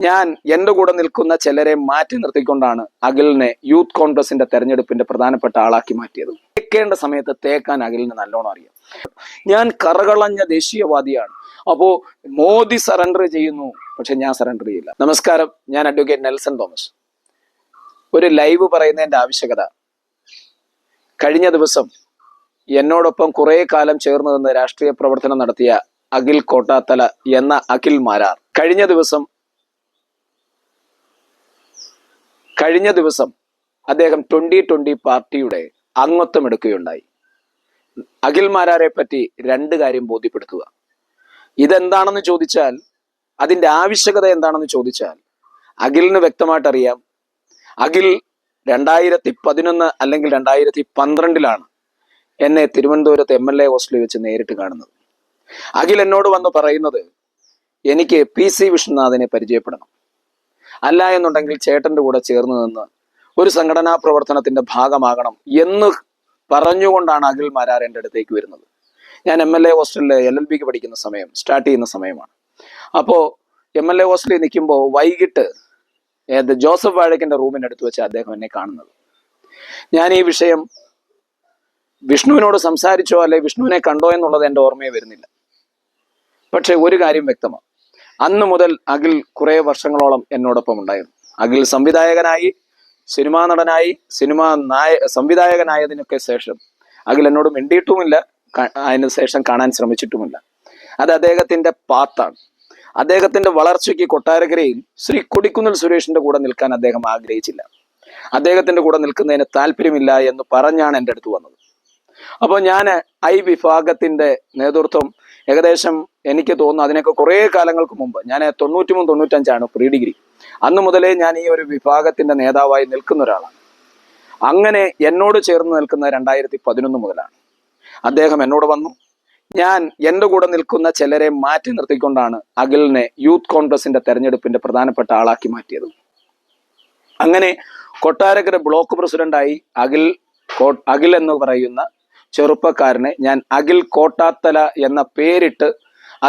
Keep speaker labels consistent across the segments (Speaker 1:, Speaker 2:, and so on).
Speaker 1: ഞാൻ എന്റെ കൂടെ നിൽക്കുന്ന ചിലരെ മാറ്റി നിർത്തിക്കൊണ്ടാണ് അഖിലിനെ യൂത്ത് കോൺഗ്രസിന്റെ തെരഞ്ഞെടുപ്പിന്റെ പ്രധാനപ്പെട്ട ആളാക്കി മാറ്റിയത്. തേക്കേണ്ട സമയത്ത് തേക്കാൻ അഖിലിന് നല്ലോണം അറിയാം. ഞാൻ കറകളഞ്ഞ ദേശീയവാദിയാണ്. അപ്പോ മോദി സറണ്ടർ ചെയ്യുന്നു, പക്ഷെ ഞാൻ സറണ്ടർ ചെയ്യില്ല. നമസ്കാരം, ഞാൻ അഡ്വക്കേറ്റ് നെൽസൺ തോമസ്. ഒരു ലൈവ് പറയുന്നതിന്റെ ആവശ്യകത, കഴിഞ്ഞ ദിവസം എന്നോടൊപ്പം കുറെ കാലം ചേർന്ന് നിന്ന് രാഷ്ട്രീയ പ്രവർത്തനം നടത്തിയ അഖിൽ കോട്ടാത്തല എന്ന അഖിൽ മാരാർ കഴിഞ്ഞ ദിവസം അദ്ദേഹം 2020 പാർട്ടിയുടെ അംഗത്വം എടുക്കുകയുണ്ടായി. അഖിൽ മാരാരെ പറ്റി രണ്ട് കാര്യം ബോധ്യപ്പെടുത്തുക. ഇതെന്താണെന്ന് ചോദിച്ചാൽ, അതിന്റെ ആവശ്യകത എന്താണെന്ന് ചോദിച്ചാൽ, അഖിലിന് വ്യക്തമായിട്ട് അറിയാം. അഖിൽ 2011 അല്ലെങ്കിൽ 2012 എന്നെ തിരുവനന്തപുരത്ത് MLA ഹോസ്റ്റലിൽ വെച്ച് നേരിട്ട് കാണുന്നത്. അഖിൽ എന്നോട് വന്ന് പറയുന്നത്, എനിക്ക് PC വിശ്വനാഥിനെ പരിചയപ്പെടണം, അല്ല എന്നുണ്ടെങ്കിൽ ചേട്ടന്റെ കൂടെ ചേർന്ന് നിന്ന് ഒരു സംഘടനാ പ്രവർത്തനത്തിന്റെ ഭാഗമാകണം എന്ന് പറഞ്ഞുകൊണ്ടാണ് അഖിൽ മാരാർ എൻ്റെ അടുത്തേക്ക് വരുന്നത്. ഞാൻ MLA ഹോസ്റ്റലിൽ LLBക്ക് പഠിക്കുന്ന സമയം, സ്റ്റാർട്ട് ചെയ്യുന്ന സമയമാണ്. അപ്പോൾ MLA ഹോസ്റ്റലിൽ നിൽക്കുമ്പോൾ വൈകിട്ട് ജോസഫ് വാഴക്കിന്റെ റൂമിനടുത്ത് വെച്ച് അദ്ദേഹം എന്നെ കാണുന്നത്. ഞാൻ ഈ വിഷയം വിഷ്ണുവിനോട് സംസാരിച്ചോ അല്ലെ വിഷ്ണുവിനെ കണ്ടോ എന്നുള്ളത് എൻ്റെ ഓർമ്മയെ വരുന്നില്ല. പക്ഷെ ഒരു കാര്യം വ്യക്തമാണ്, അന്ന് മുതൽ അഖിൽ കുറെ വർഷങ്ങളോളം എന്നോടൊപ്പം ഉണ്ടായിരുന്നു. അഖിൽ സംവിധായകനായി, സിനിമാ നടനായി, സംവിധായകനായതിനൊക്കെ ശേഷം അഖിൽ എന്നോട് മിണ്ടിയിട്ടുമില്ല, അതിന് ശേഷം കാണാൻ ശ്രമിച്ചിട്ടുമില്ല. അത് അദ്ദേഹത്തിന്റെ പാത്താണ്. അദ്ദേഹത്തിന്റെ വളർച്ചയ്ക്ക് കൊട്ടാരക്കരയിൽ ശ്രീ കൊടിക്കുന്നിൽ സുരേഷിന്റെ കൂടെ നിൽക്കാൻ അദ്ദേഹം ആഗ്രഹിച്ചില്ല. അദ്ദേഹത്തിന്റെ കൂടെ നിൽക്കുന്നതിന് താല്പര്യമില്ല എന്ന് പറഞ്ഞാണ് എൻ്റെ അടുത്ത് വന്നത്. അപ്പോൾ ഞാൻ വിഭാഗത്തിന്റെ നേതൃത്വം ഏകദേശം, എനിക്ക് തോന്നുന്നു അതിനൊക്കെ കുറെ കാലങ്ങൾക്ക് മുമ്പ്, ഞാൻ 93-95 പ്രീ ഡിഗ്രി, അന്ന് മുതലേ ഞാൻ ഈ ഒരു വിഭാഗത്തിന്റെ നേതാവായി നിൽക്കുന്ന ഒരാളാണ്. അങ്ങനെ എന്നോട് ചേർന്ന് നിൽക്കുന്ന 2011 മുതലാണ്. അദ്ദേഹം എന്നോട് വന്നു. ഞാൻ എൻ്റെ കൂടെ നിൽക്കുന്ന ചിലരെ മാറ്റി നിർത്തിക്കൊണ്ടാണ് അഖിലിനെ യൂത്ത് കോൺഗ്രസിന്റെ തെരഞ്ഞെടുപ്പിന്റെ പ്രധാനപ്പെട്ട ആളാക്കി മാറ്റിയത്. അങ്ങനെ കൊട്ടാരക്കര ബ്ലോക്ക് പ്രസിഡന്റായി അഖിൽ എന്ന് പറയുന്ന ചെറുപ്പക്കാരനെ ഞാൻ അഖിൽ കോട്ടാത്തല എന്ന പേരിട്ട്,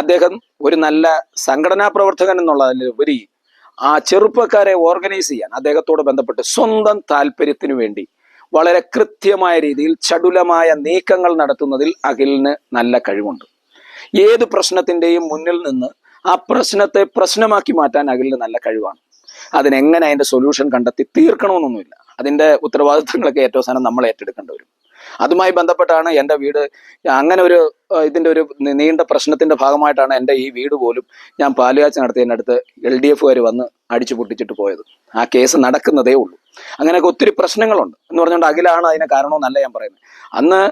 Speaker 1: അദ്ദേഹം ഒരു നല്ല സംഘടനാ പ്രവർത്തകൻ എന്നുള്ളതിലുപരി ആ ചെറുപ്പക്കാരെ ഓർഗനൈസ് ചെയ്യാൻ അദ്ദേഹത്തോട് ബന്ധപ്പെട്ട് സ്വന്തം താല്പര്യത്തിനു വേണ്ടി വളരെ കൃത്യമായ രീതിയിൽ ചടുലമായ നീക്കങ്ങൾ നടത്തുന്നതിൽ അഖിലിന് നല്ല കഴിവുണ്ട്. ഏത് പ്രശ്നത്തിന്റെയും മുന്നിൽ നിന്ന് ആ പ്രശ്നത്തെ പ്രശ്നമാക്കി മാറ്റാൻ അഖിലിന് നല്ല കഴിവാണ്. അതിനെങ്ങനെ അതിന്റെ സൊല്യൂഷൻ കണ്ടെത്തി തീർക്കണമെന്നൊന്നുമില്ല. അതിന്റെ ഉത്തരവാദിത്തങ്ങളൊക്കെ ഏറ്റവും അവസാനം നമ്മൾ ഏറ്റെടുക്കേണ്ടി വരും. അതുമായി ബന്ധപ്പെട്ടാണ് എൻ്റെ വീട്, അങ്ങനെ ഒരു ഇതിൻ്റെ ഒരു നീണ്ട പ്രശ്നത്തിന്റെ ഭാഗമായിട്ടാണ് എൻ്റെ ഈ വീട് പോലും ഞാൻ പാലുകാച്ച് നടത്തിയതിൻ്റെ അടുത്ത് LDF വന്ന് അടിച്ചു പൊട്ടിച്ചിട്ട് പോയത്. ആ കേസ് നടക്കുന്നതേ ഉള്ളൂ. അങ്ങനെയൊക്കെ ഒത്തിരി പ്രശ്നങ്ങളുണ്ട് എന്ന് പറഞ്ഞുകൊണ്ട് അഖിലാണ് അതിന് കാരണമെന്നല്ല ഞാൻ പറയുന്നത്. അന്ന്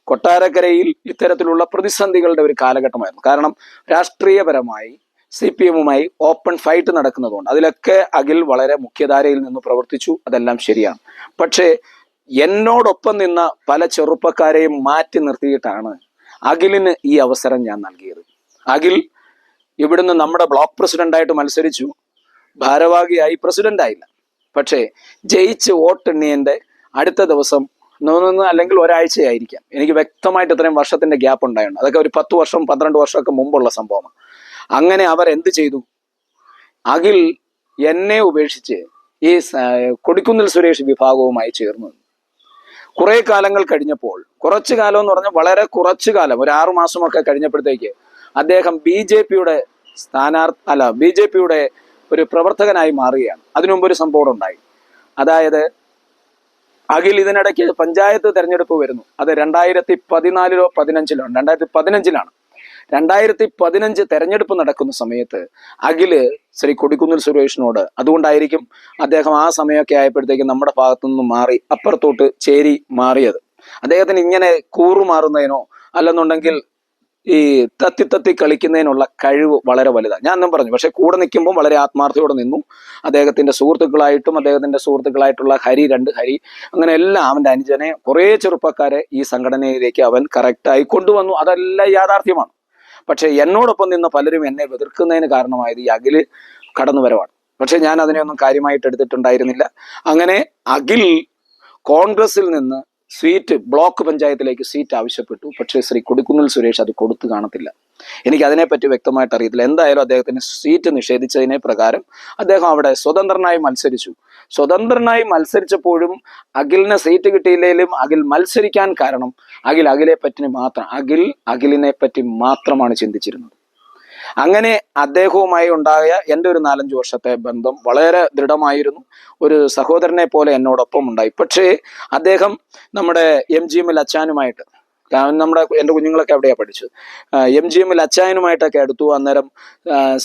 Speaker 1: കൊട്ടാരക്കരയിൽ ഇത്തരത്തിലുള്ള പ്രതിസന്ധികളുടെ ഒരു കാലഘട്ടമായിരുന്നു. കാരണം രാഷ്ട്രീയപരമായി CPM-മായി ഓപ്പൺ ഫൈറ്റ് നടക്കുന്നതുകൊണ്ട് അതിലൊക്കെ അഖിൽ വളരെ മുഖ്യധാരയിൽ നിന്ന് പ്രവർത്തിച്ചു. അതെല്ലാം ശരിയാണ്. പക്ഷേ എന്നോടൊപ്പം നിന്ന പല ചെറുപ്പക്കാരെയും മാറ്റി നിർത്തിയിട്ടാണ് അഖിലിന് ഈ അവസരം ഞാൻ നൽകിയത്. അഖിൽ ഇവിടുന്ന് നമ്മുടെ ബ്ലോക്ക് പ്രസിഡന്റായിട്ട് മത്സരിച്ചു, ഭാരവാഹിയായി, പ്രസിഡന്റായില്ല. പക്ഷേ ജയിച്ച് വോട്ടെണ്ണിയതിൻ്റെ അടുത്ത ദിവസം അല്ലെങ്കിൽ ഒരാഴ്ചയായിരിക്കാം, എനിക്ക് വ്യക്തമായിട്ട് ഇത്രയും വർഷത്തിന്റെ ഗ്യാപ്പ് ഉണ്ടായിരുന്നു. അതൊക്കെ ഒരു 10 വർഷം 12 വർഷമൊക്കെ മുമ്പുള്ള സംഭവമാണ്. അങ്ങനെ അവർ എന്ത് ചെയ്തു? അഖിൽ എന്നെ ഉപേക്ഷിച്ച് ഈ കൊടിക്കുന്നിൽ സുരേഷ് വിഭാഗവുമായി ചേർന്നു. കുറെ കാലങ്ങൾ കഴിഞ്ഞപ്പോൾ, കുറച്ചു കാലം എന്ന് പറഞ്ഞാൽ വളരെ കുറച്ചു കാലം, ഒരു 6 മാസമൊക്കെ കഴിഞ്ഞപ്പോഴത്തേക്ക് അദ്ദേഹം BJPയുടെ ഒരു പ്രവർത്തകനായി മാറുകയാണ്. അതിനുമുമ്പ് ഒരു സംഭവം ഉണ്ടായി. അതായത് അഖിൽ ഇതിനിടയ്ക്ക് പഞ്ചായത്ത് തെരഞ്ഞെടുപ്പ് വരുന്നു. അത് 2014-ലോ 2015-ലാണ്. 2015 തെരഞ്ഞെടുപ്പ് നടക്കുന്ന സമയത്ത് അഖില് ശ്രീ കൊടിക്കുന്നിൽ സുരേഷിനോട്, അതുകൊണ്ടായിരിക്കും അദ്ദേഹം ആ സമയമൊക്കെ ആയപ്പോഴത്തേക്കും നമ്മുടെ ഭാഗത്തു നിന്നും മാറി അപ്പുറത്തോട്ട് ചേരി മാറിയത്. അദ്ദേഹത്തിന് ഇങ്ങനെ കൂറുമാറുന്നതിനോ അല്ലെന്നുണ്ടെങ്കിൽ ഈ തത്തി കളിക്കുന്നതിനുള്ള കഴിവ് വളരെ വലുതാണ്. ഞാൻ അന്നും പറഞ്ഞു. പക്ഷെ കൂടെ നിൽക്കുമ്പോൾ വളരെ ആത്മാർത്ഥയോടെ നിന്നു. അദ്ദേഹത്തിന്റെ സുഹൃത്തുക്കളായിട്ടുള്ള ഹരി അങ്ങനെ എല്ലാം, അവന്റെ അനുജനെ, കുറെ ചെറുപ്പക്കാരെ ഈ സംഘടനയിലേക്ക് അവൻ കറക്റ്റായി കൊണ്ടുവന്നു. അതെല്ലാം യാഥാർത്ഥ്യമാണ്. പക്ഷെ എന്നോടൊപ്പം നിന്ന് പലരും എന്നെ എതിർക്കുന്നതിന് കാരണമായത് ഈ അഖിൽ കടന്നുവരവാണ്. പക്ഷെ ഞാൻ അതിനെയൊന്നും കാര്യമായിട്ട് എടുത്തിട്ടുണ്ടായിരുന്നില്ല. അങ്ങനെ അഖിൽ കോൺഗ്രസിൽ നിന്ന് ബ്ലോക്ക് പഞ്ചായത്തിലേക്ക് സീറ്റ് ആവശ്യപ്പെട്ടു. പക്ഷേ ശ്രീ കൊടിക്കുന്നിൽ സുരേഷ് അത് കൊടുത്തു കാണത്തില്ല. എനിക്ക് അതിനെപ്പറ്റി വ്യക്തമായിട്ട് അറിയത്തില്ല. എന്തായാലും അദ്ദേഹത്തിന് സീറ്റ് നിഷേധിച്ചതിനെ പ്രകാരം അദ്ദേഹം അവിടെ സ്വതന്ത്രനായി മത്സരിച്ചു. സ്വതന്ത്രനായി മത്സരിച്ചപ്പോഴും അഖിലിന് സീറ്റ് കിട്ടിയില്ലെങ്കിലും അഖിൽ മത്സരിക്കാൻ കാരണം അഖിലിനെ പറ്റി മാത്രമാണ് ചിന്തിച്ചിരുന്നത്. അങ്ങനെ അദ്ദേഹവുമായി ഉണ്ടായ എൻ്റെ ഒരു 4-5 വർഷത്തെ ബന്ധം വളരെ ദൃഢമായിരുന്നു. ഒരു സഹോദരനെ പോലെ എന്നോടൊപ്പം ഉണ്ടായി. പക്ഷേ അദ്ദേഹം നമ്മുടെ MGM-ൽ അച്ചാനുമായിട്ട്, എൻ്റെ കുഞ്ഞുങ്ങളൊക്കെ എവിടെയാണ് പഠിച്ചത്, MGM-ൽ അച്ചായനുമായിട്ടൊക്കെ അടുത്തു. അന്നേരം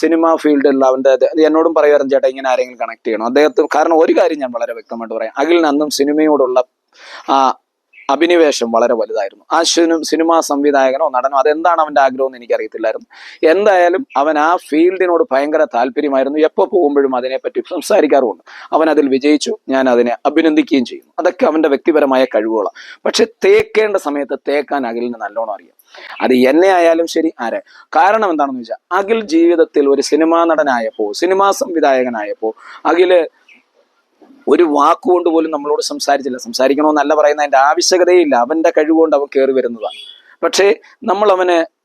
Speaker 1: സിനിമ ഫീൽഡിൽ അവൻ്റെ എന്നോടും പറയുമായിരുന്നു, ചേട്ടാ ഇങ്ങനെ ആരെങ്കിലും കണക്ട് ചെയ്യണം അദ്ദേഹത്തിന്. കാരണം ഒരു കാര്യം ഞാൻ വളരെ വ്യക്തമായിട്ട് പറയാം, അഖിലിന് അന്നും സിനിമയോടുള്ള അഭിനിവേശം വളരെ വലുതായിരുന്നു. ആ സിനിമാ സംവിധായകനോ നടനോ അതെന്താണ് അവൻ്റെ ആഗ്രഹം എന്ന് എനിക്കറിയത്തില്ലായിരുന്നു. എന്തായാലും അവൻ ആ ഫീൽഡിനോട് ഭയങ്കര താല്പര്യമായിരുന്നു. എപ്പോൾ പോകുമ്പോഴും അതിനെപ്പറ്റി സംസാരിക്കാറുമുണ്ട്. അവൻ അതിൽ വിജയിച്ചു, ഞാൻ അതിനെ അഭിനന്ദിക്കുകയും ചെയ്യുന്നു. അതൊക്കെ അവൻ്റെ വ്യക്തിപരമായ കഴിവുകളാണ്. പക്ഷെ തേക്കേണ്ട സമയത്ത് തേക്കാൻ അഖിലിന് നല്ലോണം അറിയാം. അത് എന്നെ ആയാലും ശരി, ആരെ. കാരണം എന്താണെന്ന് വെച്ചാൽ അഖിൽ ജീവിതത്തിൽ ഒരു സിനിമാ നടനായപ്പോൾ, സിനിമാ സംവിധായകനായപ്പോൾ അഖില് ഒരു വാക്കുകൊണ്ട് പോലും നമ്മളോട് സംസാരിച്ചില്ല. സംസാരിക്കണമെന്നല്ല പറയുന്നത്, അതിൻ്റെ ആവശ്യകതയില്ല. അവൻ്റെ കഴിവുകൊണ്ട് അവൻ കയറി വരുന്നതാണ്. പക്ഷേ നമ്മൾ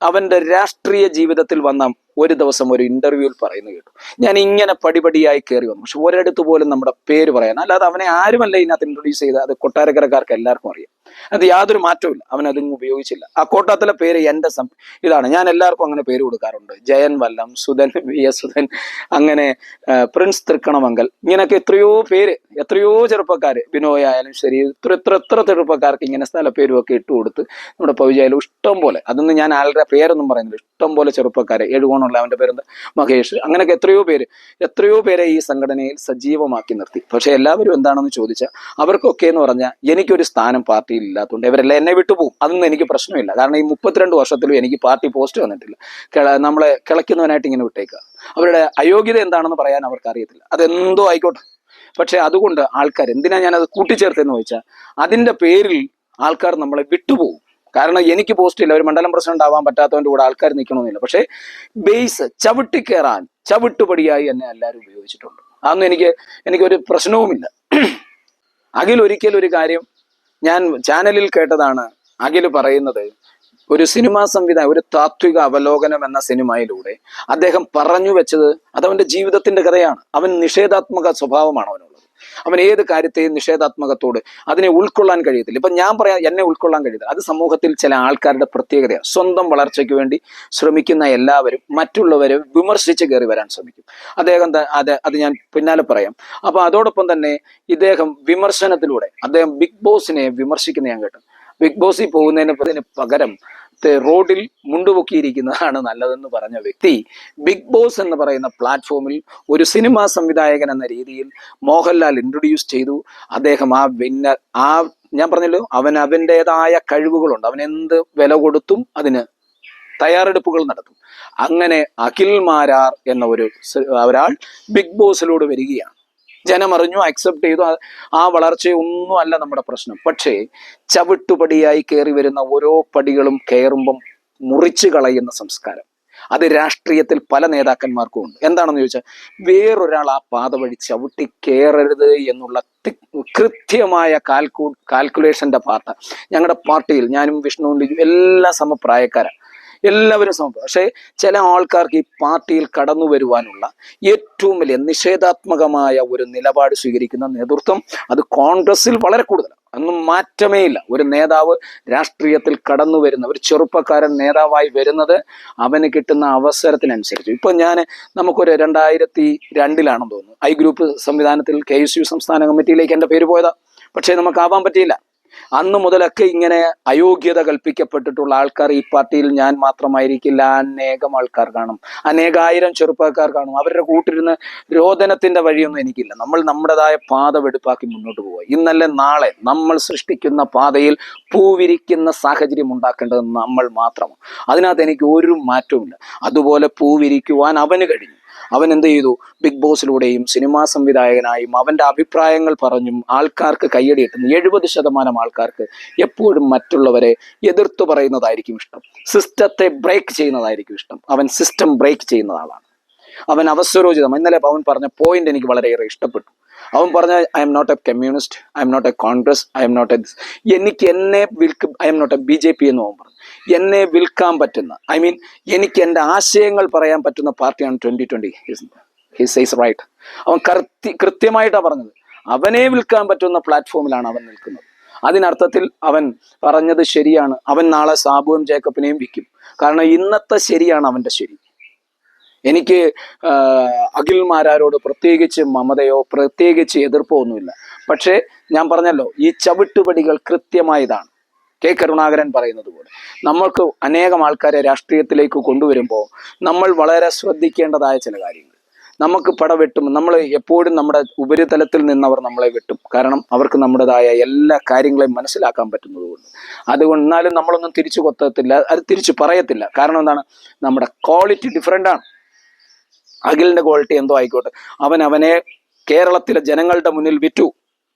Speaker 1: അവൻ്റെ രാഷ്ട്രീയ ജീവിതത്തിൽ വന്ന ഒരു ദിവസം ഒരു ഇന്റർവ്യൂവിൽ പറയുന്നു കേട്ടു, ഞാൻ ഇങ്ങനെ പടിപടിയായി കയറി വന്നു, പക്ഷെ ഒരിടത്ത് പോലും നമ്മുടെ പേര് പറയാൻ. അല്ലാതെ അവനെ ആരുമല്ല ഇതിനകത്ത് ഇൻട്രൊഡ്യൂസ് ചെയ്ത്. അത് കൊട്ടാരക്കരക്കാർക്ക് എല്ലാവർക്കും അറിയാം. അത് യാതൊരു മാറ്റവും ഇല്ല. അവൻ അതും ഉപയോഗിച്ചില്ല. ആ കോട്ടാത്തിലെ പേര് എൻ്റെ ഇതാണ്. ഞാൻ എല്ലാവർക്കും അങ്ങനെ പേര് കൊടുക്കാറുണ്ട്. ജയൻ വല്ലം, സുധൻ, VS സുധൻ, അങ്ങനെ പ്രിൻസ് തൃക്കണമംഗൽ, ഇങ്ങനെയൊക്കെ എത്രയോ ചെറുപ്പക്കാർ, ബിനോയ് ആയാലും ശരി, എത്ര ചെറുപ്പക്കാർക്ക് ഇങ്ങനെ സ്ഥലപ്പേരും ഒക്കെ ഇട്ട് കൊടുത്ത് നമ്മുടെ പവിജായാലും ഇഷ്ടം പോലെ. അതൊന്നും ഞാൻ ആളുടെ പേരൊന്നും പറയുന്നില്ല. ഇഷ്ടം പോലെ ചെറുപ്പക്കാരെ, എഴുകോണുള്ള അവൻ്റെ പേരെന്താ, മഹേഷ്, അങ്ങനെയൊക്കെ എത്രയോ പേരെ ഈ സംഘടനയിൽ സജീവമാക്കി നിർത്തി. പക്ഷെ എല്ലാവരും എന്താണെന്ന് ചോദിച്ചാൽ അവർക്കൊക്കെ എന്ന് പറഞ്ഞാൽ എനിക്കൊരു സ്ഥാനം പാർട്ടിയിൽ ഇല്ലാത്തതുകൊണ്ട് ഇവരെല്ലാം എന്നെ വിട്ടുപോകും. അതൊന്നും എനിക്ക് പ്രശ്നമില്ല. കാരണം ഈ 32 വർഷത്തിലും എനിക്ക് പാർട്ടി പോസ്റ്റ് വന്നിട്ടില്ല. നമ്മളെ കിളയ്ക്കുന്നവനായിട്ട് ഇങ്ങനെ വിട്ടേക്കുക. അവരുടെ അയോഗ്യത എന്താണെന്ന് പറയാൻ അവർക്ക് അറിയത്തില്ല. അതെന്തോ ആയിക്കോട്ടെ. പക്ഷെ അതുകൊണ്ട് ആൾക്കാർ, എന്തിനാ ഞാനത് കൂട്ടിച്ചേർത്തെന്ന് ചോദിച്ചാൽ, അതിൻ്റെ പേരിൽ ആൾക്കാർ നമ്മളെ വിട്ടുപോകും. കാരണം എനിക്ക് പോസ്റ്റ് ഇല്ല, ഒരു മണ്ഡലം പ്രസിഡന്റ് ആവാൻ പറ്റാത്തവൻ്റെ കൂടെ ആൾക്കാർ നിൽക്കണമെന്നില്ല. പക്ഷേ ബേസ് ചവിട്ടിക്കയറാൻ ചവിട്ടുപടിയായി എന്നെ എല്ലാവരും ഉപയോഗിച്ചിട്ടുണ്ട്. അതൊന്നും എനിക്കൊരു പ്രശ്നവുമില്ല. അഖിൽ ഒരിക്കലും ഒരു കാര്യം ഞാൻ ചാനലിൽ കേട്ടതാണ്. അഖിൽ പറയുന്നത്, ഒരു സിനിമാ സംവിധായകൻ, ഒരു താത്വിക അവലോകനം എന്ന സിനിമയിലൂടെ അദ്ദേഹം പറഞ്ഞു വെച്ചത് അതവന്റെ ജീവിതത്തിന്റെ കഥയാണ്. അവൻ നിഷേധാത്മക സ്വഭാവമാണ് അവനുള്ളത്. അവൻ ഏത് കാര്യത്തെയും നിഷേധാത്മകത്തോട് അതിനെ ഉൾക്കൊള്ളാൻ കഴിയത്തില്ല. ഇപ്പൊ ഞാൻ പറയാം, എന്നെ ഉൾക്കൊള്ളാൻ കഴിയത്തില്ല. അത് സമൂഹത്തിൽ ചില ആൾക്കാരുടെ പ്രത്യേകതയാണ്. സ്വന്തം വളർച്ചയ്ക്ക് വേണ്ടി ശ്രമിക്കുന്ന എല്ലാവരും മറ്റുള്ളവരെ വിമർശിച്ച് കയറി വരാൻ ശ്രമിക്കും. അദ്ദേഹം അത് ഞാൻ പിന്നാലെ പറയാം. അപ്പൊ അതോടൊപ്പം തന്നെ ഇദ്ദേഹം വിമർശനത്തിലൂടെ അദ്ദേഹം ബിഗ് ബോസിനെ വിമർശിക്കുന്ന ഞാൻ കേട്ടു. ബിഗ് ബോസിൽ പോകുന്നതിന് പകരം റോഡിൽ മുണ്ടുപൊക്കിയിരിക്കുന്നതാണ് നല്ലതെന്ന് പറഞ്ഞ വ്യക്തി ബിഗ് ബോസ് എന്ന് പറയുന്ന പ്ലാറ്റ്ഫോമിൽ ഒരു സിനിമാ സംവിധായകൻ എന്ന രീതിയിൽ മോഹൻലാൽ ഇൻട്രൊഡ്യൂസ് ചെയ്തു. അദ്ദേഹം ഞാൻ പറഞ്ഞല്ലോ, അവൻ്റെതായ കഴിവുകളുണ്ട്. അവൻ എന്ത് വില കൊടുത്തും അതിന് തയ്യാറെടുപ്പുകൾ നടത്തും. അങ്ങനെ അഖിൽ മാരാർ എന്ന ഒരാൾ ബിഗ് ബോസിലൂടെ വരികയാണ്. ജനമറിഞ്ഞു, അക്സെപ്റ്റ് ചെയ്തു. ആ വളർച്ചയൊന്നും അല്ല നമ്മുടെ പ്രശ്നം. പക്ഷേ ചവിട്ടുപടിയായി കയറി വരുന്ന ഓരോ പടികളും കയറുമ്പം മുറിച്ചു കളയുന്ന സംസ്കാരം അത് രാഷ്ട്രീയത്തിൽ പല നേതാക്കന്മാർക്കും ഉണ്ട്. എന്താണെന്ന് ചോദിച്ചാൽ, വേറൊരാൾ ആ പാത വഴി ചവിട്ടി കയറരുത് എന്നുള്ള കൃത്യമായ കാൽക്കുലേഷന്റെ പാർട്ട് ഞങ്ങളുടെ പാർട്ടിയിൽ, ഞാനും വിഷ്ണുവും എല്ലാം സമപ്രായക്കാരാണ്. എല്ലാവരും സമം. പക്ഷേ ചില ആൾക്കാർക്ക് ഈ പാർട്ടിയിൽ കടന്നു വരുവാനുള്ള ഏറ്റവും വലിയ നിഷേധാത്മകമായ ഒരു നിലപാട് സ്വീകരിക്കുന്ന നേതൃത്വം അത് കോൺഗ്രസിൽ വളരെ കൂടുതലാണ്. ഒന്നും മാറ്റമേ ഇല്ല. ഒരു നേതാവ് രാഷ്ട്രീയത്തിൽ കടന്നു വരുന്ന ഒരു ചെറുപ്പക്കാരൻ നേതാവായി വരുന്നത് അവന് കിട്ടുന്ന അവസരത്തിനനുസരിച്ച്. ഇപ്പൊ നമുക്കൊരു 2002 തോന്നുന്നു ഐ ഗ്രൂപ്പ് സംവിധാനത്തിൽ KSU സംസ്ഥാന കമ്മിറ്റിയിലേക്ക് എൻ്റെ പേര് പോയതാ. പക്ഷേ നമുക്കാവാൻ പറ്റിയില്ല. അന്ന് മുതലൊക്കെ ഇങ്ങനെ അയോഗ്യത കൽപ്പിക്കപ്പെട്ടിട്ടുള്ള ആൾക്കാർ ഈ പാർട്ടിയിൽ ഞാൻ മാത്രമായിരിക്കില്ല, അനേകം ആൾക്കാർ കാണും, അനേകായിരം ചെറുപ്പക്കാർ കാണും. അവരുടെ കൂട്ടിരുന്ന് രോദനത്തിന്റെ വഴിയൊന്നും എനിക്കില്ല. നമ്മൾ നമ്മുടേതായ പാത വെടുപ്പാക്കി മുന്നോട്ട് പോവുക. ഇന്നല്ല നാളെ നമ്മൾ സൃഷ്ടിക്കുന്ന പാതയിൽ പൂവിരിക്കുന്ന സാഹചര്യം ഉണ്ടാക്കേണ്ടത് നമ്മൾ മാത്രമാണ്. അതിനകത്ത് എനിക്ക് ഒരു മാറ്റവുമില്ല. അതുപോലെ പൂവിരിക്കുവാൻ അവന് കഴിഞ്ഞു. അവൻ എന്ത് ചെയ്തു? ബിഗ് ബോസിലൂടെയും സിനിമാ സംവിധായകനായും അവൻ്റെ അഭിപ്രായങ്ങൾ പറഞ്ഞും ആൾക്കാർക്ക് കയ്യടി കിട്ടുന്നു. 70% ആൾക്കാർക്ക് എപ്പോഴും മറ്റുള്ളവരെ എതിർത്തു പറയുന്നതായിരിക്കും ഇഷ്ടം. സിസ്റ്റത്തെ ബ്രേക്ക് ചെയ്യുന്നതായിരിക്കും ഇഷ്ടം. അവൻ സിസ്റ്റം ബ്രേക്ക് ചെയ്യുന്ന ആളാണ്. അവൻ അവസരോചിതം. ഇന്നലെ അവൻ പറഞ്ഞ പോയിന്റ് എനിക്ക് വളരെയേറെ ഇഷ്ടപ്പെട്ടു. അവൻ പറഞ്ഞ I'm not a communist, I'm not a Congress, I'm not a എനിക്ക് എന്നെ I'm not a BJP എന്ന് അവൻ പറഞ്ഞു. എന്നെ വിൽക്കാൻ പറ്റുന്ന, ഐ മീൻ എനിക്ക് എൻ്റെ ആശയങ്ങൾ പറയാൻ പറ്റുന്ന പാർട്ടിയാണ് 2020. He says right. അവൻ കൃത്യമായിട്ടാണ് പറഞ്ഞത്. അവനെ വിൽക്കാൻ പറ്റുന്ന പ്ലാറ്റ്ഫോമിലാണ് അവൻ നിൽക്കുന്നത്. അതിനർത്ഥത്തിൽ അവൻ പറഞ്ഞത് ശരിയാണ്. അവൻ നാളെ സാബുവും ജേക്കബിനെയും വിൽക്കും. കാരണം ഇന്നത്തെ ശരിയാണ് അവൻ്റെ ശരി. എനിക്ക് അഖിൽ മാരാരോട് പ്രത്യേകിച്ച് മമതയോ പ്രത്യേകിച്ച് എതിർപ്പോ ഒന്നുമില്ല. പക്ഷേ ഞാൻ പറഞ്ഞല്ലോ, ഈ ചവിട്ടുപടികൾ കൃത്യമായതാണ്. കെ കരുണാകരൻ പറയുന്നത് പോലെ നമ്മൾക്ക് അനേകം ആൾക്കാരെ രാഷ്ട്രീയത്തിലേക്ക് കൊണ്ടുവരുമ്പോൾ നമ്മൾ വളരെ ശ്രദ്ധിക്കേണ്ടതായ ചില കാര്യങ്ങൾ. നമുക്ക് പടവെട്ടും, നമ്മൾ എപ്പോഴും നമ്മുടെ ഉപരിതലത്തിൽ നിന്നവർ നമ്മളെ വെട്ടും. കാരണം അവർക്ക് നമ്മുടേതായ എല്ലാ കാര്യങ്ങളെയും മനസ്സിലാക്കാൻ പറ്റുന്നതുകൊണ്ട്. അതുകൊണ്ട് എന്നാലും നമ്മളൊന്നും തിരിച്ചു കൊത്തത്തില്ല, അത് തിരിച്ചു പറയത്തില്ല. കാരണം എന്താണ്, നമ്മുടെ ക്വാളിറ്റി ഡിഫറെൻ്റ് ആണ്. അഖിലിന്റെ ക്വാളിറ്റി എന്തോ ആയിക്കോട്ടെ, അവനെ കേരളത്തിലെ ജനങ്ങളുടെ മുന്നിൽ വിറ്റു.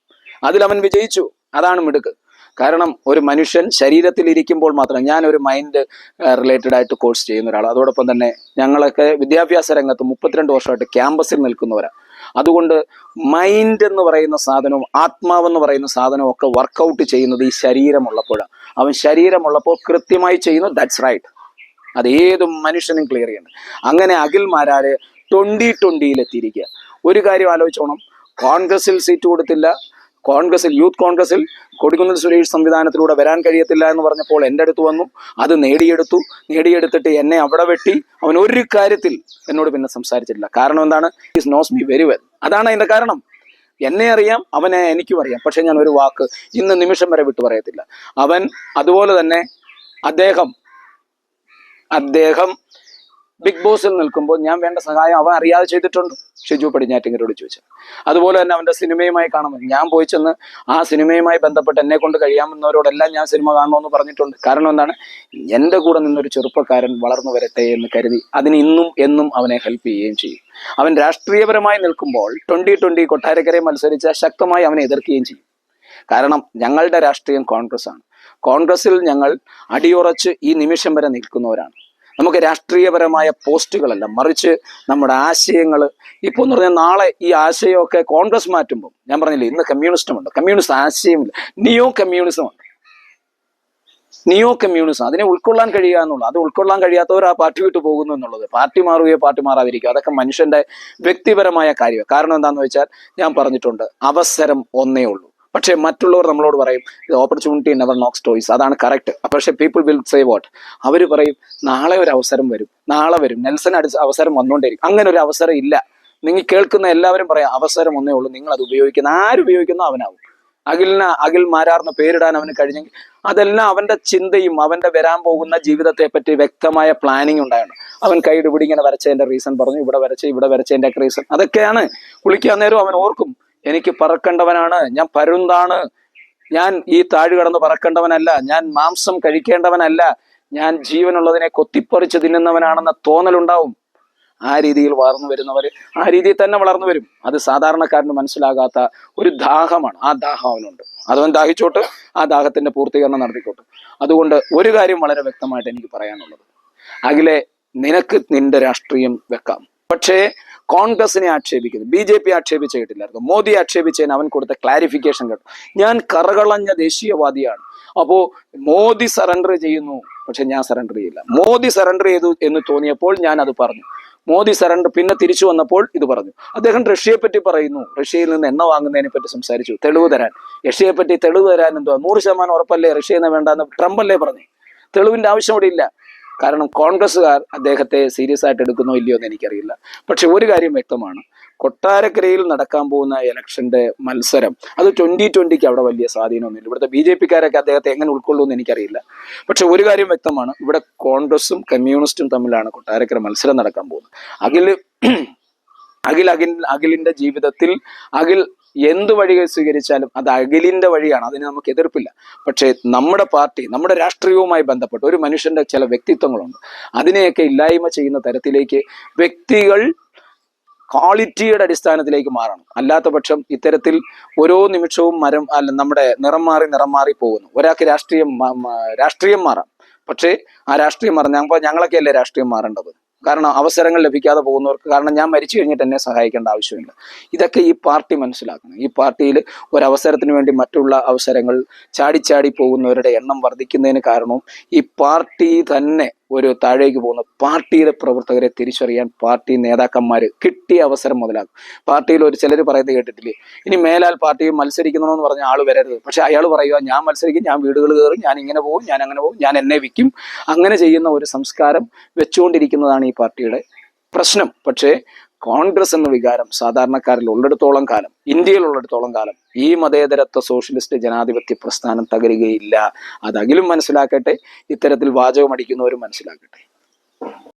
Speaker 1: അതിലവൻ വിജയിച്ചു. അതാണ് മിടുക്ക്. കാരണം ഒരു മനുഷ്യൻ ശരീരത്തിൽ ഇരിക്കുമ്പോൾ മാത്രം, ഞാനൊരു മൈൻഡ് റിലേറ്റഡ് ആയിട്ട് കോഴ്സ് ചെയ്യുന്ന ഒരാൾ. അതോടൊപ്പം തന്നെ ഞങ്ങളൊക്കെ വിദ്യാഭ്യാസ രംഗത്ത് 32 വർഷമായിട്ട് ക്യാമ്പസിൽ നിൽക്കുന്നവരാണ്. അതുകൊണ്ട് മൈൻഡ് എന്ന് പറയുന്ന സാധനവും ആത്മാവെന്ന് പറയുന്ന സാധനവും ഒക്കെ വർക്കൗട്ട് ചെയ്യുന്നത് ഈ ശരീരമുള്ളപ്പോഴാണ്. അവൻ ശരീരമുള്ളപ്പോൾ കൃത്യമായി ചെയ്യുന്നു. That's right. അത് ഏത് മനുഷ്യനും ക്ലിയർ ചെയ്യണം. അങ്ങനെ അഖിൽ മാരാര് 2020 എത്തിയിരിക്കുക. ഒരു കാര്യം ആലോചിച്ചോണം, കോൺഗ്രസിൽ സീറ്റ് കൊടുത്തില്ല. കോൺഗ്രസിൽ, യൂത്ത് കോൺഗ്രസിൽ കൊടിക്കുന്നിൽ സുരേഷ് സംവിധാനത്തിലൂടെ വരാൻ കഴിയത്തില്ല എന്ന് പറഞ്ഞപ്പോൾ എൻ്റെ അടുത്ത് വന്നു. അത് നേടിയെടുത്തിട്ട് എന്നെ അവിടെ വെട്ടി. അവൻ ഒരു കാര്യത്തിൽ എന്നോട് പിന്നെ സംസാരിച്ചിട്ടില്ല. കാരണം എന്താണ്, is knows me very well. അതാണ് അതിൻ്റെ കാരണം. എന്നെ അറിയാം, അവനെ എനിക്കും അറിയാം. പക്ഷെ ഞാൻ ഒരു വാക്ക് ഇന്ന് നിമിഷം വരെ വിട്ടു പറയത്തില്ല. അവൻ അതുപോലെ തന്നെ അദ്ദേഹം ബിഗ് ബോസിൽ നിൽക്കുമ്പോൾ ഞാൻ വേണ്ട സഹായം അവൻ അറിയാതെ ചെയ്തിട്ടുണ്ട്. ഷിജു പടിഞ്ഞാറ്റിങ്ങരോട് ചോദിച്ചു. അതുപോലെ തന്നെ അവൻ്റെ സിനിമയുമായി കാണുമ്പോൾ ഞാൻ പോയി ചെന്ന് ആ സിനിമയുമായി ബന്ധപ്പെട്ട് എന്നെ കൊണ്ട് കഴിയാവുന്നവരോടെല്ലാം ഞാൻ സിനിമ കാണണമെന്ന് പറഞ്ഞിട്ടുണ്ട്. കാരണം എന്താണ്, എൻ്റെ കൂടെ നിന്നൊരു ചെറുപ്പക്കാരൻ വളർന്നു വരട്ടെ എന്ന് കരുതി അതിന് ഇന്നും എന്നും അവനെ ഹെൽപ്പ് ചെയ്യുകയും ചെയ്യും. അവൻ രാഷ്ട്രീയപരമായി നിൽക്കുമ്പോൾ 2020 കൊട്ടാരക്കരയിൽ മത്സരിച്ച ശക്തമായി അവനെ എതിർക്കുകയും ചെയ്യും. കാരണം ഞങ്ങളുടെ രാഷ്ട്രീയം കോൺഗ്രസ് ആണ്. കോൺഗ്രസിൽ ഞങ്ങൾ അടിയുറച്ച് ഈ നിമിഷം വരെ നിൽക്കുന്നവരാണ്. നമുക്ക് രാഷ്ട്രീയപരമായ പോസ്റ്റുകളല്ല, മറിച്ച് നമ്മുടെ ആശയങ്ങൾ. ഇപ്പോൾ എന്ന് പറഞ്ഞാൽ നാളെ ഈ ആശയമൊക്കെ കോൺഗ്രസ് മാറ്റുമ്പോൾ, ഞാൻ പറഞ്ഞില്ലേ ഇന്ന് കമ്മ്യൂണിസ്റ്റമുണ്ട്, കമ്മ്യൂണിസ്റ്റ് ആശയമില്ല, നിയോ കമ്മ്യൂണിസമുണ്ട്. അതിനെ ഉൾക്കൊള്ളാൻ കഴിയുക എന്നുള്ളത്. അത് ഉൾക്കൊള്ളാൻ കഴിയാത്തവർ ആ പാർട്ടി വിട്ടു പോകുന്നു എന്നുള്ളത്. പാർട്ടി മാറുകയോ പാർട്ടി മാറാതിരിക്കുക, അതൊക്കെ മനുഷ്യന്റെ വ്യക്തിപരമായ കാര്യമാണ്. കാരണം എന്താണെന്ന് വെച്ചാൽ ഞാൻ പറഞ്ഞിട്ടുണ്ട്, അവസരം ഒന്നേ ഉള്ളൂ. പക്ഷെ മറ്റുള്ളവർ നമ്മളോട് പറയും ഓപ്പർച്യൂണിറ്റി നെവർ നോക്സ് ടോയ്സ്. അതാണ് കറക്റ്റ്. പക്ഷെ പീപ്പിൾ വിൽ സേ വാട്ട്, അവർ പറയും നാളെ ഒരു അവസരം വരും, നാളെ വരും, നെൽസൺ അവസരം വന്നുകൊണ്ടേയിരിക്കും. അങ്ങനെ ഒരു അവസരം ഇല്ല. നിങ്ങൾ കേൾക്കുന്ന എല്ലാവരും പറയാം അവസരം ഒന്നേ ഉള്ളൂ, നിങ്ങൾ അത് ഉപയോഗിക്കുന്ന, ആരുപയോഗിക്കുന്നോ അവനാവും. അഖിൽ മാരാർന്ന് പേരിടാൻ അവന് കഴിഞ്ഞെങ്കിൽ അതെല്ലാം അവന്റെ ചിന്തയും അവന്റെ വരാൻ പോകുന്ന ജീവിതത്തെ പറ്റി വ്യക്തമായ പ്ലാനിങ് ഉണ്ടായിരുന്നു. അവൻ കൈയുടെ ഇവിടെ ഇങ്ങനെ വരച്ചതിന്റെ റീസൺ പറഞ്ഞു, ഇവിടെ വരച്ചതിന്റെ ഒക്കെ റീസൺ, അതൊക്കെയാണ്. കുളിക്കാൻ നേരം അവൻ ഓർക്കും, എനിക്ക് പറക്കേണ്ടവനാണ്, ഞാൻ പരുന്താണ്, ഞാൻ ഈ താഴ് കടന്ന് പറക്കേണ്ടവനല്ല, ഞാൻ മാംസം കഴിക്കേണ്ടവനല്ല, ഞാൻ ജീവനുള്ളതിനെ കൊത്തിപ്പറിച്ച് തിന്നുന്നവനാണെന്ന തോന്നലുണ്ടാവും. ആ രീതിയിൽ വളർന്നു വരുന്നവർ ആ രീതിയിൽ തന്നെ വളർന്നു വരും. അത് സാധാരണക്കാരന് മനസ്സിലാകാത്ത ഒരു ദാഹമാണ്. ആ ദാഹം അവനുണ്ട്. അതവൻ ദാഹിച്ചോട്ട്, ആ ദാഹത്തിന്റെ പൂർത്തീകരണം നടത്തിക്കോട്ടെ. അതുകൊണ്ട് ഒരു കാര്യം വളരെ വ്യക്തമായിട്ട് എനിക്ക് പറയാനുള്ളത്, അഖിലെ നിനക്ക് നിന്റെ രാഷ്ട്രീയം വെക്കാം. പക്ഷേ കോൺഗ്രസിനെ ആക്ഷേപിക്കുന്നത്, BJP ആക്ഷേപിച്ചിട്ടില്ലായിരുന്നു, മോദി ആക്ഷേപിച്ചതിന് അവൻ കൊടുത്ത ക്ലാരിഫിക്കേഷൻ കേട്ടു. ഞാൻ കറകളഞ്ഞ ദേശീയവാദിയാണ്, അപ്പോ മോദി സറണ്ടർ ചെയ്യുന്നു, പക്ഷെ ഞാൻ സറണ്ടർ ചെയ്യില്ല. മോദി സറണ്ടർ ചെയ്തു എന്ന് തോന്നിയപ്പോൾ ഞാൻ അത് പറഞ്ഞു. മോദി സറണ്ടർ പിന്നെ തിരിച്ചു വന്നപ്പോൾ ഇത് പറഞ്ഞു. അദ്ദേഹം റഷ്യയെ പറ്റി പറയുന്നു, റഷ്യയിൽ നിന്ന് എണ്ണ വാങ്ങുന്നതിനെ പറ്റി സംസാരിച്ചു. തെളിവ് തരാൻ, റഷ്യയെ പറ്റി തെളിവ് തരാൻ എന്തുവാ, 100% ഉറപ്പല്ലേ റഷ്യയിൽ നിന്ന് വേണ്ടെന്ന് ട്രംപ് അല്ലേ പറഞ്ഞു. തെളിവിന്റെ ആവശ്യം അവിടെ ഇല്ല. കാരണം കോൺഗ്രസ്സുകാർ അദ്ദേഹത്തെ സീരിയസ് ആയിട്ട് എടുക്കുന്നോ ഇല്ലയോ എന്ന് എനിക്കറിയില്ല. പക്ഷെ ഒരു കാര്യം വ്യക്തമാണ്, കൊട്ടാരക്കരയിൽ നടക്കാൻ പോകുന്ന ഇലക്ഷന്റെ മത്സരം അത് 2020 അവിടെ വലിയ സ്വാധീനമൊന്നുമില്ല. ഇവിടുത്തെ BJP-ക്കാരൊക്കെ അദ്ദേഹത്തെ എങ്ങനെ ഉൾക്കൊള്ളുമെന്ന് എനിക്കറിയില്ല. പക്ഷെ ഒരു കാര്യം വ്യക്തമാണ്, ഇവിടെ കോൺഗ്രസും കമ്മ്യൂണിസ്റ്റും തമ്മിലാണ് കൊട്ടാരക്കര മത്സരം നടക്കാൻ പോകുന്നത്. അഖിലിന്റെ ജീവിതത്തിൽ അഖിൽ എന്ത് വഴി സ്വീകരിച്ചാലും അത് അഖിലിന്റെ വഴിയാണ്, അതിന് നമുക്ക് എതിർപ്പില്ല. പക്ഷേ നമ്മുടെ പാർട്ടി, നമ്മുടെ രാഷ്ട്രീയവുമായി ബന്ധപ്പെട്ട് ഒരു മനുഷ്യന്റെ ചില വ്യക്തിത്വങ്ങളുണ്ട്, അതിനെയൊക്കെ ഇല്ലായ്മ ചെയ്യുന്ന തരത്തിലേക്ക് വ്യക്തികൾ ക്വാളിറ്റിയുടെ അടിസ്ഥാനത്തിലേക്ക് മാറണം. അല്ലാത്ത പക്ഷം ഇത്തരത്തിൽ ഓരോ നിമിഷവും നമ്മുടെ നിറം മാറി പോകുന്നു. ഒരാൾക്ക് രാഷ്ട്രീയം മാറാം, പക്ഷേ ആ രാഷ്ട്രീയം ഞങ്ങളൊക്കെ അല്ലേ രാഷ്ട്രീയം മാറേണ്ടത്. കാരണം അവസരങ്ങൾ ലഭിക്കാതെ പോകുന്നവർക്ക്, കാരണം ഞാൻ മരിച്ചു കഴിഞ്ഞിട്ട് എന്നെ സഹായിക്കേണ്ട ആവശ്യമില്ല. ഇതൊക്കെ ഈ പാർട്ടി മനസ്സിലാക്കണം. ഈ പാർട്ടിയിൽ ഒരവസരത്തിന് വേണ്ടി മറ്റുള്ള അവസരങ്ങൾ ചാടി പോകുന്നവരുടെ എണ്ണം വർദ്ധിക്കുന്നതിന് കാരണവും ഈ പാർട്ടി തന്നെ ഒരു താഴേക്ക് പോകുന്ന പാർട്ടിയുടെ പ്രവർത്തകരെ തിരിച്ചറിയാൻ പാർട്ടി നേതാക്കന്മാർ കിട്ടിയ അവസരം മുതലാകും. പാർട്ടിയിൽ ഒരു ചിലർ പറയുന്നത് കേട്ടിട്ടില്ലേ, ഇനി മേലാൽ പാർട്ടി മത്സരിക്കണമെന്ന് പറഞ്ഞ ആൾ വരരുത്. പക്ഷെ അയാൾ പറയുക, ഞാൻ മത്സരിക്കും, ഞാൻ വീടുകൾ കയറും, ഞാൻ ഇങ്ങനെ പോകും, ഞാൻ അങ്ങനെ പോകും, ഞാൻ എന്നെ വിൽക്കും. അങ്ങനെ ചെയ്യുന്ന ഒരു സംസ്കാരം വെച്ചുകൊണ്ടിരിക്കുന്നതാണ് ഈ പാർട്ടിയുടെ പ്രശ്നം. പക്ഷേ കോൺഗ്രസ് എന്ന വികാരം സാധാരണക്കാരിൽ ഉള്ളിടത്തോളം കാലം, ഇന്ത്യയിൽ ഉള്ളിടത്തോളം കാലം ഈ മതേതരത്വ സോഷ്യലിസ്റ്റ് ജനാധിപത്യ പ്രസ്ഥാനം തകരുകയില്ല. അതകിലും മനസ്സിലാക്കട്ടെ, ഇത്തരത്തിൽ വാചകം അടിക്കുന്നവരും മനസ്സിലാക്കട്ടെ.